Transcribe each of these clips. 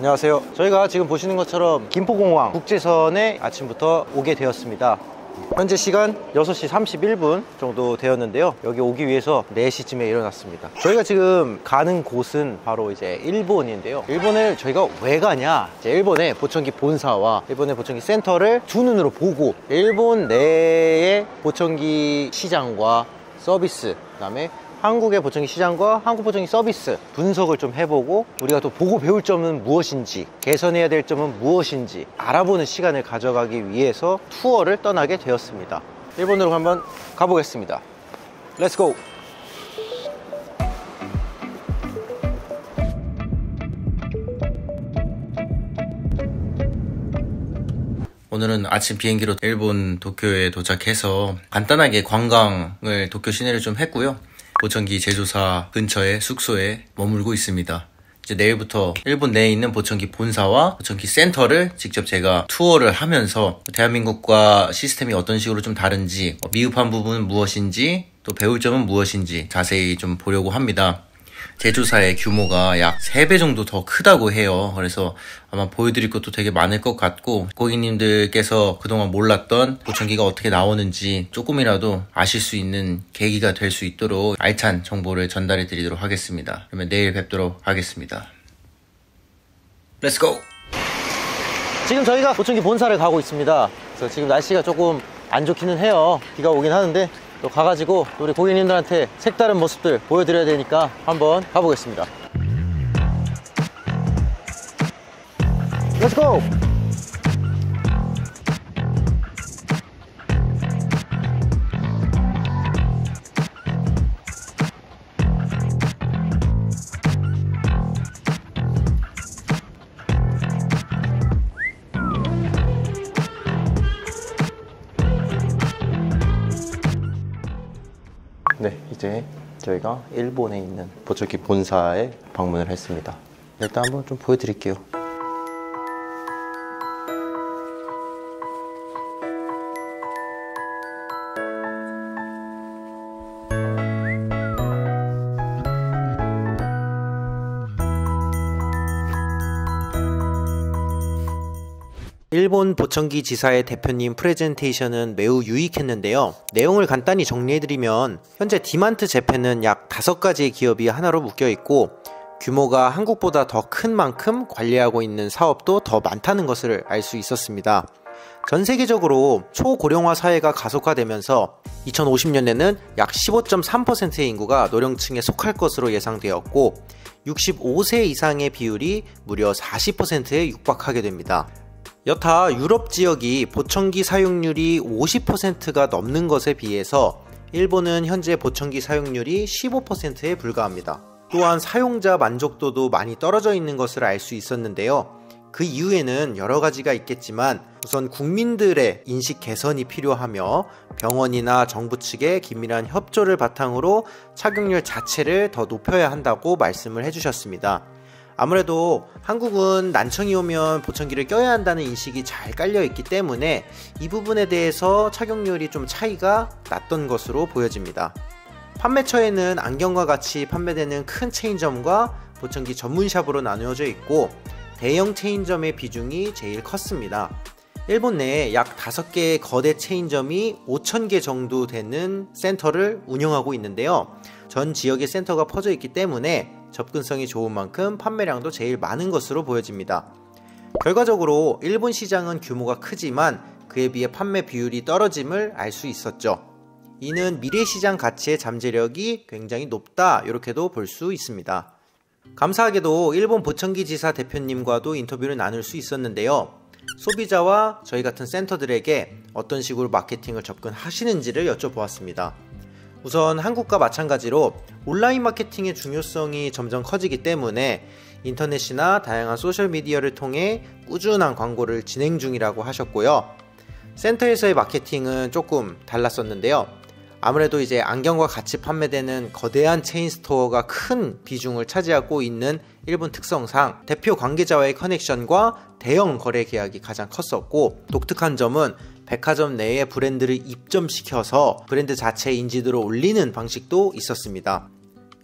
안녕하세요. 저희가 지금 보시는 것처럼 김포공항 국제선에 아침부터 오게 되었습니다. 현재 시간 6시 31분 정도 되었는데요. 여기 오기 위해서 4시쯤에 일어났습니다. 저희가 지금 가는 곳은 바로 이제 일본인데요. 일본을 저희가 왜 가냐? 이제 일본의 보청기 본사와 일본의 보청기 센터를 두 눈으로 보고 일본 내의 보청기 시장과 서비스, 그 다음에 한국의 보청기 시장과 한국 보청기 서비스 분석을 좀 해보고 우리가 또 보고 배울 점은 무엇인지, 개선해야 될 점은 무엇인지 알아보는 시간을 가져가기 위해서 투어를 떠나게 되었습니다. 일본으로 한번 가보겠습니다. 렛츠고! 오늘은 아침 비행기로 일본 도쿄에 도착해서 간단하게 관광을 도쿄 시내를 좀 했고요. 보청기 제조사 근처의 숙소에 머물고 있습니다. 이제 내일부터 일본 내에 있는 보청기 본사와 보청기 센터를 직접 제가 투어를 하면서 대한민국과 시스템이 어떤 식으로 좀 다른지, 미흡한 부분은 무엇인지, 또 배울 점은 무엇인지 자세히 좀 보려고 합니다. 제조사의 규모가 약 3배 정도 더 크다고 해요. 그래서 아마 보여드릴 것도 되게 많을 것 같고, 고객님들께서 그동안 몰랐던 보청기가 어떻게 나오는지 조금이라도 아실 수 있는 계기가 될 수 있도록 알찬 정보를 전달해 드리도록 하겠습니다. 그러면 내일 뵙도록 하겠습니다. 렛츠고! 지금 저희가 보청기 본사를 가고 있습니다. 그래서 지금 날씨가 조금 안 좋기는 해요. 비가 오긴 하는데 또 가가지고 우리 고객님들한테 색다른 모습들 보여드려야 되니까 한번 가보겠습니다. 렛츠고! 네, 이제 저희가 일본에 있는 보청기 본사에 방문을 했습니다. 일단 한번 좀 보여드릴게요. 일본 보청기 지사의 대표님 프레젠테이션은 매우 유익했는데요. 내용을 간단히 정리해드리면 현재 디만트 재팬은 약 5가지의 기업이 하나로 묶여있고 규모가 한국보다 더 큰 만큼 관리하고 있는 사업도 더 많다는 것을 알 수 있었습니다. 전 세계적으로 초고령화 사회가 가속화되면서 2050년에는 약 15.3%의 인구가 노령층에 속할 것으로 예상되었고 65세 이상의 비율이 무려 40%에 육박하게 됩니다. 여타 유럽 지역이 보청기 사용률이 50%가 넘는 것에 비해서 일본은 현재 보청기 사용률이 15%에 불과합니다. 또한 사용자 만족도도 많이 떨어져 있는 것을 알 수 있었는데요. 그 이유에는 여러 가지가 있겠지만 우선 국민들의 인식 개선이 필요하며 병원이나 정부 측의 긴밀한 협조를 바탕으로 착용률 자체를 더 높여야 한다고 말씀을 해주셨습니다. 아무래도 한국은 난청이 오면 보청기를 껴야 한다는 인식이 잘 깔려있기 때문에 이 부분에 대해서 착용률이 좀 차이가 났던 것으로 보여집니다. 판매처에는 안경과 같이 판매되는 큰 체인점과 보청기 전문샵으로 나누어져 있고 대형 체인점의 비중이 제일 컸습니다. 일본 내에 약 5개의 거대 체인점이 5,000개 정도 되는 센터를 운영하고 있는데요. 전 지역의 센터가 퍼져 있기 때문에 접근성이 좋은 만큼 판매량도 제일 많은 것으로 보여집니다. 결과적으로 일본 시장은 규모가 크지만 그에 비해 판매 비율이 떨어짐을 알 수 있었죠. 이는 미래시장 가치의 잠재력이 굉장히 높다 이렇게도 볼 수 있습니다. 감사하게도 일본 보청기 지사 대표님과도 인터뷰를 나눌 수 있었는데요. 소비자와 저희 같은 센터들에게 어떤 식으로 마케팅을 접근하시는지를 여쭤보았습니다. 우선 한국과 마찬가지로 온라인 마케팅의 중요성이 점점 커지기 때문에 인터넷이나 다양한 소셜미디어를 통해 꾸준한 광고를 진행 중이라고 하셨고요. 센터에서의 마케팅은 조금 달랐었는데요. 아무래도 이제 안경과 같이 판매되는 거대한 체인 스토어가 큰 비중을 차지하고 있는 일본 특성상 대표 관계자와의 커넥션과 대형 거래 계약이 가장 컸었고, 독특한 점은 백화점 내에 브랜드를 입점시켜서 브랜드 자체의 인지도를 올리는 방식도 있었습니다.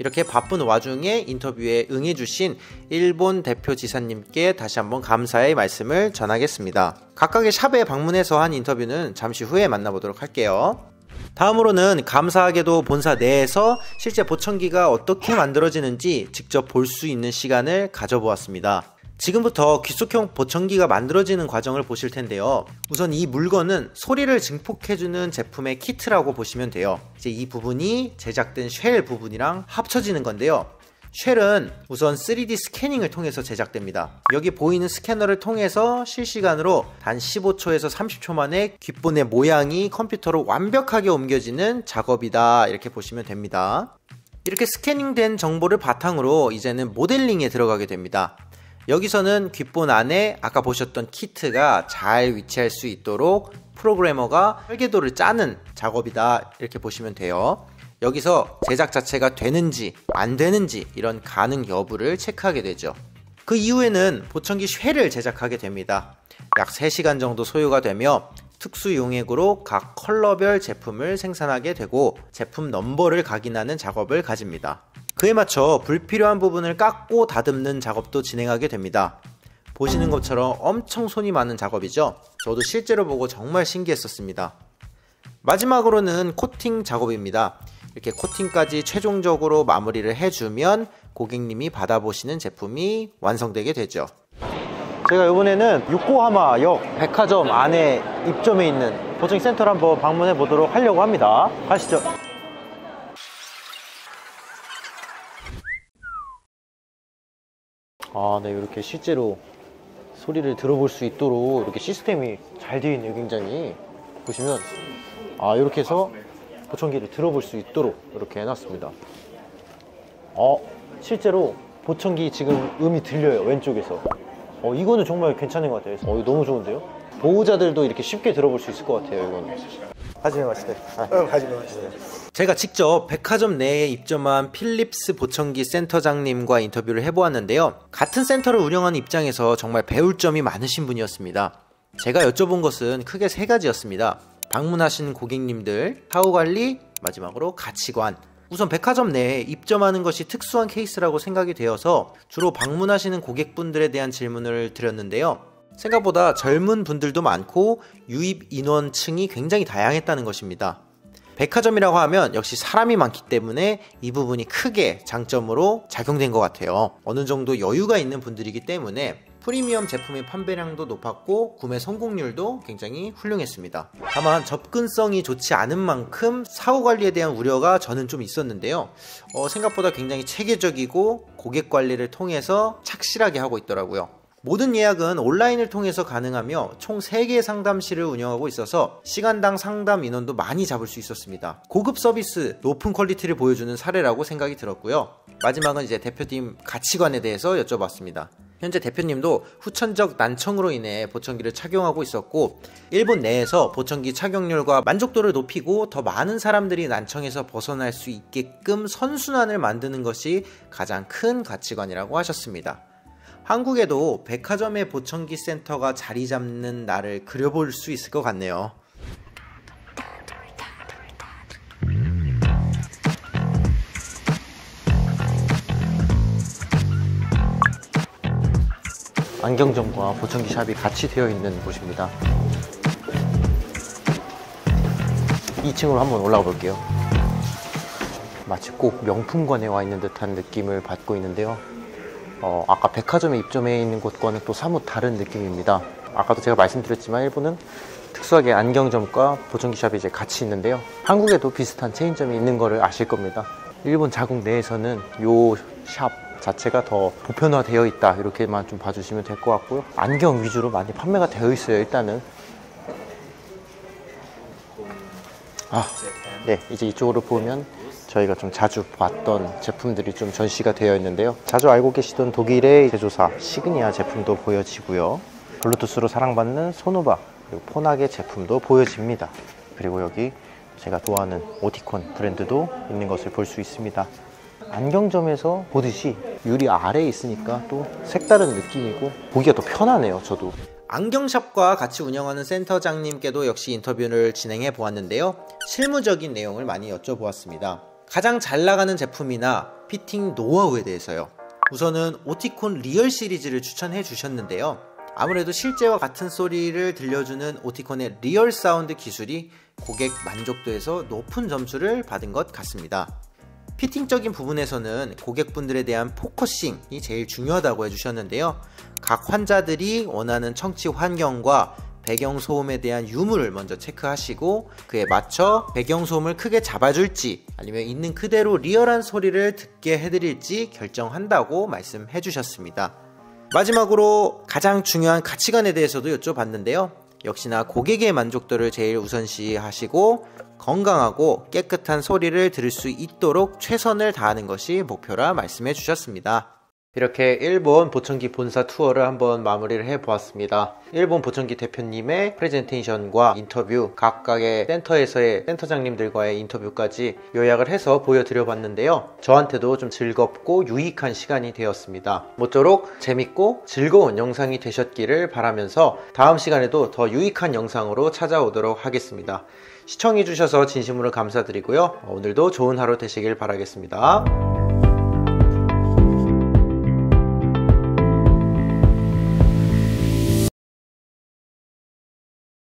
이렇게 바쁜 와중에 인터뷰에 응해주신 일본 대표 지사님께 다시 한번 감사의 말씀을 전하겠습니다. 각각의 샵에 방문해서 한 인터뷰는 잠시 후에 만나보도록 할게요. 다음으로는 감사하게도 본사 내에서 실제 보청기가 어떻게 만들어지는지 직접 볼 수 있는 시간을 가져보았습니다. 지금부터 귀속형 보청기가 만들어지는 과정을 보실 텐데요. 우선 이 물건은 소리를 증폭해주는 제품의 키트라고 보시면 돼요. 이제 이 부분이 제작된 쉘 부분이랑 합쳐지는 건데요. 쉘은 우선 3D 스캐닝을 통해서 제작됩니다. 여기 보이는 스캐너를 통해서 실시간으로 단 15초에서 30초 만에 귓본의 모양이 컴퓨터로 완벽하게 옮겨지는 작업이다, 이렇게 보시면 됩니다. 이렇게 스캐닝된 정보를 바탕으로 이제는 모델링에 들어가게 됩니다. 여기서는 귓본 안에 아까 보셨던 키트가 잘 위치할 수 있도록 프로그래머가 설계도를 짜는 작업이다, 이렇게 보시면 돼요. 여기서 제작 자체가 되는지 안 되는지 이런 가능 여부를 체크하게 되죠. 그 이후에는 보청기 쉘을 제작하게 됩니다. 약 3시간 정도 소요가 되며 특수 용액으로 각 컬러별 제품을 생산하게 되고 제품 넘버를 각인하는 작업을 가집니다. 그에 맞춰 불필요한 부분을 깎고 다듬는 작업도 진행하게 됩니다. 보시는 것처럼 엄청 손이 많은 작업이죠. 저도 실제로 보고 정말 신기했었습니다. 마지막으로는 코팅 작업입니다. 이렇게 코팅까지 최종적으로 마무리를 해주면 고객님이 받아보시는 제품이 완성되게 되죠. 제가 이번에는 요코하마역 백화점 안에 입점해 있는 보청기 센터를 한번 방문해 보도록 하려고 합니다. 가시죠. 네, 이렇게 실제로 소리를 들어볼 수 있도록 이렇게 시스템이 잘 되어 있네요. 굉장히 보시면 이렇게 해서 보청기를 들어볼 수 있도록 이렇게 해놨습니다. 실제로 보청기 지금 음이 들려요. 왼쪽에서. 이거는 정말 괜찮은 것 같아요. 이거 너무 좋은데요? 보호자들도 이렇게 쉽게 들어볼 수 있을 것 같아요. 이거는. 하지메 마시테. 하지메 마시테. 제가 직접 백화점 내에 입점한 필립스 보청기 센터장님과 인터뷰를 해보았는데요. 같은 센터를 운영하는 입장에서 정말 배울 점이 많으신 분이었습니다. 제가 여쭤본 것은 크게 3가지였습니다. 방문하신 고객님들, 사후관리, 마지막으로 가치관. 우선 백화점 내에 입점하는 것이 특수한 케이스라고 생각이 되어서 주로 방문하시는 고객분들에 대한 질문을 드렸는데요. 생각보다 젊은 분들도 많고 유입 인원층이 굉장히 다양했다는 것입니다. 백화점이라고 하면 역시 사람이 많기 때문에 이 부분이 크게 장점으로 작용된 것 같아요. 어느 정도 여유가 있는 분들이기 때문에 프리미엄 제품의 판매량도 높았고 구매 성공률도 굉장히 훌륭했습니다. 다만 접근성이 좋지 않은 만큼 사후관리에 대한 우려가 저는 좀 있었는데요. 생각보다 굉장히 체계적이고 고객 관리를 통해서 착실하게 하고 있더라고요. 모든 예약은 온라인을 통해서 가능하며 총 3개의 상담실을 운영하고 있어서 시간당 상담 인원도 많이 잡을 수 있었습니다. 고급 서비스, 높은 퀄리티를 보여주는 사례라고 생각이 들었고요. 마지막은 이제 대표팀 가치관에 대해서 여쭤봤습니다. 현재 대표님도 후천적 난청으로 인해 보청기를 착용하고 있었고 일본 내에서 보청기 착용률과 만족도를 높이고 더 많은 사람들이 난청에서 벗어날 수 있게끔 선순환을 만드는 것이 가장 큰 가치관이라고 하셨습니다. 한국에도 백화점의 보청기 센터가 자리 잡는 날을 그려볼 수 있을 것 같네요. 안경점과 보청기 샵이 같이 되어 있는 곳입니다. 2층으로 한번 올라가 볼게요. 마치 꼭 명품관에 와 있는 듯한 느낌을 받고 있는데요. 아까 백화점에 입점해 있는 곳과는 또 사뭇 다른 느낌입니다. 아까도 제가 말씀드렸지만 일본은 특수하게 안경점과 보청기 샵이 이제 같이 있는데요. 한국에도 비슷한 체인점이 있는 거를 아실 겁니다. 일본 자국 내에서는 요 샵 자체가 더 보편화되어 있다, 이렇게만 좀 봐주시면 될 것 같고요. 안경 위주로 많이 판매가 되어 있어요. 일단은 네, 이제 이쪽으로 보면 저희가 좀 자주 봤던 제품들이 좀 전시가 되어 있는데요. 자주 알고 계시던 독일의 제조사 시그니아 제품도 보여지고요. 블루투스로 사랑받는 소노바, 그리고 포나게 제품도 보여집니다. 그리고 여기 제가 좋아하는 오티콘 브랜드도 있는 것을 볼 수 있습니다. 안경점에서 보듯이 유리 아래에 있으니까 또 색다른 느낌이고 보기가 더 편하네요. 저도 안경샵과 같이 운영하는 센터장님께도 역시 인터뷰를 진행해 보았는데요. 실무적인 내용을 많이 여쭤보았습니다. 가장 잘 나가는 제품이나 피팅 노하우에 대해서요. 우선은 오티콘 리얼 시리즈를 추천해 주셨는데요. 아무래도 실제와 같은 소리를 들려주는 오티콘의 리얼 사운드 기술이 고객 만족도에서 높은 점수를 받은 것 같습니다. 피팅적인 부분에서는 고객분들에 대한 포커싱이 제일 중요하다고 해주셨는데요. 각 환자들이 원하는 청취 환경과 배경소음에 대한 유무를 먼저 체크하시고 그에 맞춰 배경소음을 크게 잡아줄지 아니면 있는 그대로 리얼한 소리를 듣게 해드릴지 결정한다고 말씀해 주셨습니다. 마지막으로 가장 중요한 가치관에 대해서도 여쭤봤는데요. 역시나 고객의 만족도를 제일 우선시 하시고 건강하고 깨끗한 소리를 들을 수 있도록 최선을 다하는 것이 목표라 말씀해 주셨습니다. 이렇게 일본 보청기 본사 투어를 한번 마무리를 해보았습니다. 일본 보청기 대표님의 프레젠테이션과 인터뷰, 각각의 센터에서의 센터장님들과의 인터뷰까지 요약을 해서 보여드려 봤는데요. 저한테도 좀 즐겁고 유익한 시간이 되었습니다. 모쪼록 재밌고 즐거운 영상이 되셨기를 바라면서 다음 시간에도 더 유익한 영상으로 찾아오도록 하겠습니다. 시청해주셔서 진심으로 감사드리고요. 오늘도 좋은 하루 되시길 바라겠습니다.